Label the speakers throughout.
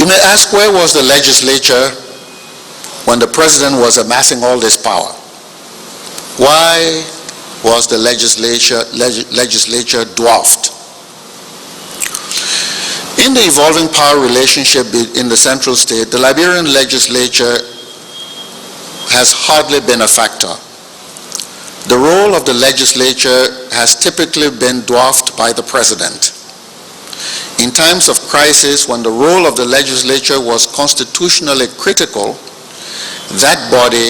Speaker 1: You may ask, where was the legislature when the president was amassing all this power? Why was the legislature dwarfed? In the evolving power relationship in the central state, the Liberian legislature has hardly been a factor. The role of the legislature has typically been dwarfed by the president. In times of crisis, when the role of the legislature was constitutionally critical, that body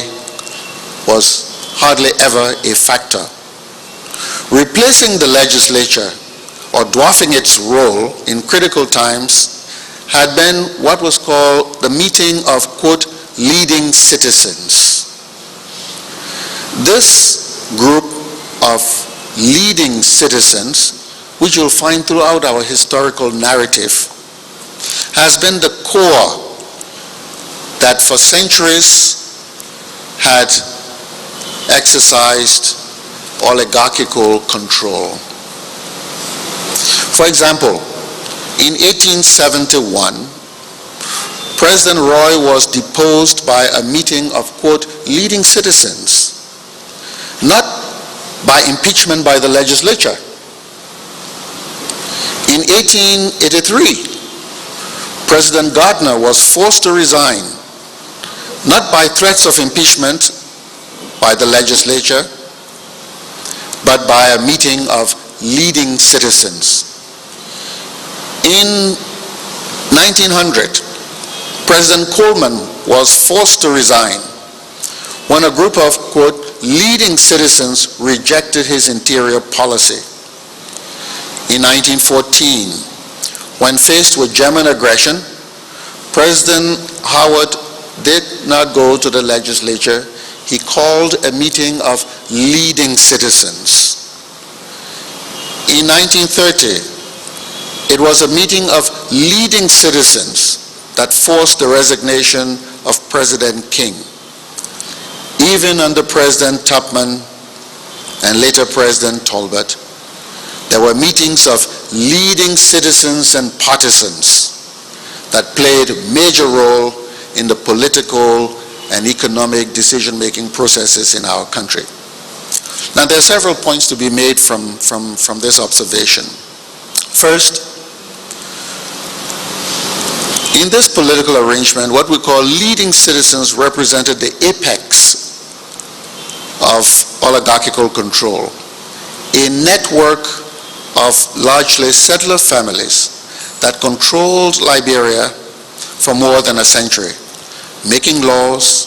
Speaker 1: was hardly ever a factor. Replacing the legislature or dwarfing its role in critical times had been what was called the meeting of, quote, leading citizens. This group of leading citizens, which you'll find throughout our historical narrative, has been the core that for centuries had exercised oligarchical control. For example, in 1871, President Roy was deposed by a meeting of, quote, leading citizens, not by impeachment by the legislature. In 1883, President Gardner was forced to resign, not by threats of impeachment by the legislature, but by a meeting of leading citizens. In 1900, President Coleman was forced to resign when a group of, quote, leading citizens rejected his interior policy. In 1914, when faced with German aggression, President Howard did not go to the legislature. He called a meeting of leading citizens. In 1930, it was a meeting of leading citizens that forced the resignation of President King. Even under President Tubman and later President Tolbert, there were meetings of leading citizens and partisans that played a major role in the political and economic decision-making processes in our country. Now, there are several points to be made from this observation. First, in this political arrangement, what we call leading citizens represented the apex of oligarchical control, a network of largely settler families that controlled Liberia for more than a century, making laws,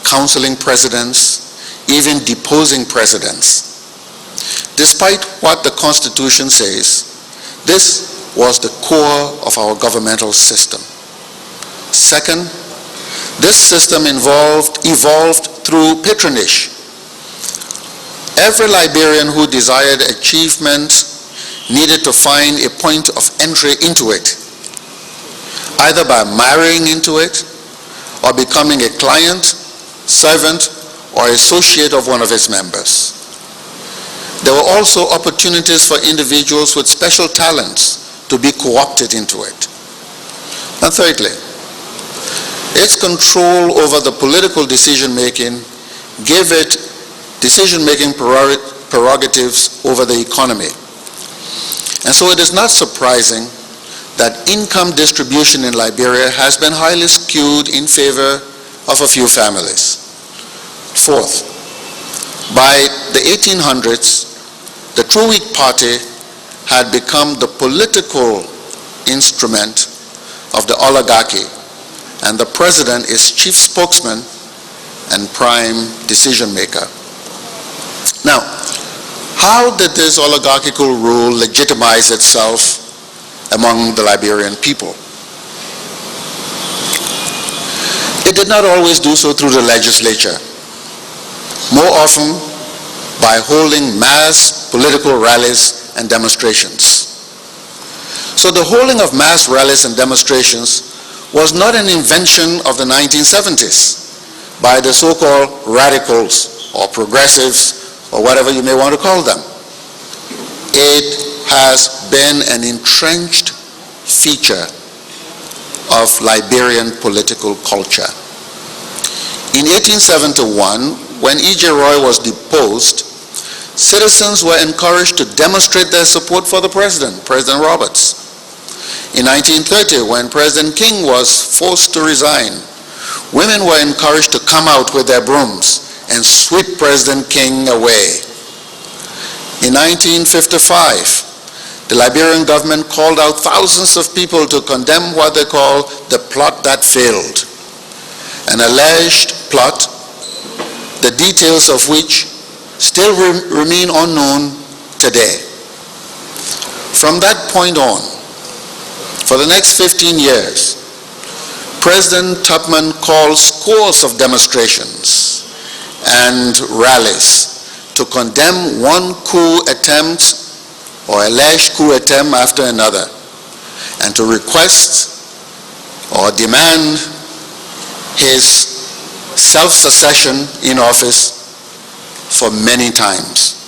Speaker 1: counseling presidents, even deposing presidents. Despite what the Constitution says, this was the core of our governmental system. Second, this system evolved through patronage. Every Liberian who desired achievement needed to find a point of entry into it, either by marrying into it or becoming a client, servant, or associate of one of its members. There were also opportunities for individuals with special talents to be co-opted into it. And thirdly, its control over the political decision-making gave it decision-making prerogatives over the economy. And so it is not surprising that income distribution in Liberia has been highly skewed in favor of a few families. Fourth, by the 1800s, the True Whig Party had become the political instrument of the oligarchy, and the president is chief spokesman and prime decision maker. Now, how did this oligarchical rule legitimize itself among the Liberian people? It did not always do so through the legislature. More often, by holding mass political rallies and demonstrations. So the holding of mass rallies and demonstrations was not an invention of the 1970s by the so-called radicals or progressives or whatever you may want to call them. It has been an entrenched feature of Liberian political culture. In 1871, when E.J. Roy was deposed, citizens were encouraged to demonstrate their support for the president, President Roberts. In 1930, when President King was forced to resign, women were encouraged to come out with their brooms and sweep President King away. In 1955, the Liberian government called out thousands of people to condemn what they call the plot that failed, an alleged plot, the details of which still remain unknown today. From that point on, for the next 15 years, President Tubman called scores of demonstrations and rallies to condemn one coup attempt or alleged coup attempt after another, and to request or demand his self-secession in office for many times.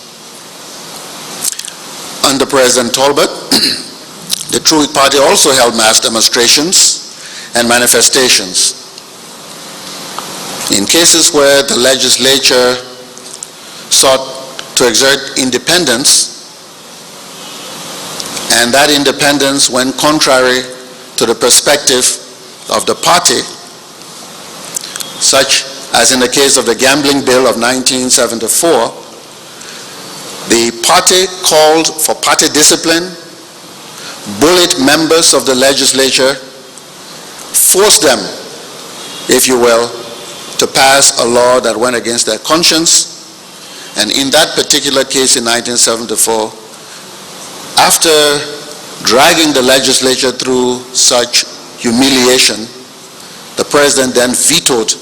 Speaker 1: Under President Talbot, the True Whig Party also held mass demonstrations and manifestations. In cases where the legislature sought to exert independence, and that independence went contrary to the perspective of the party, such as in the case of the Gambling Bill of 1974, the party called for party discipline, bullied members of the legislature, forced them, if you will, to pass a law that went against their conscience. And in that particular case in 1974, after dragging the legislature through such humiliation, the president then vetoed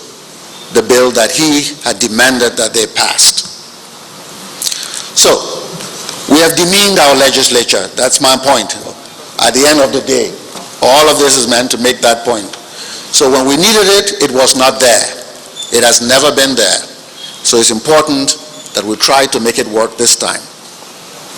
Speaker 1: the bill that he had demanded that they passed. So, we have demeaned our legislature. That's my point. At the end of the day, all of this is meant to make that point. So when we needed it, it was not there. It has never been there. So it's important that we try to make it work this time.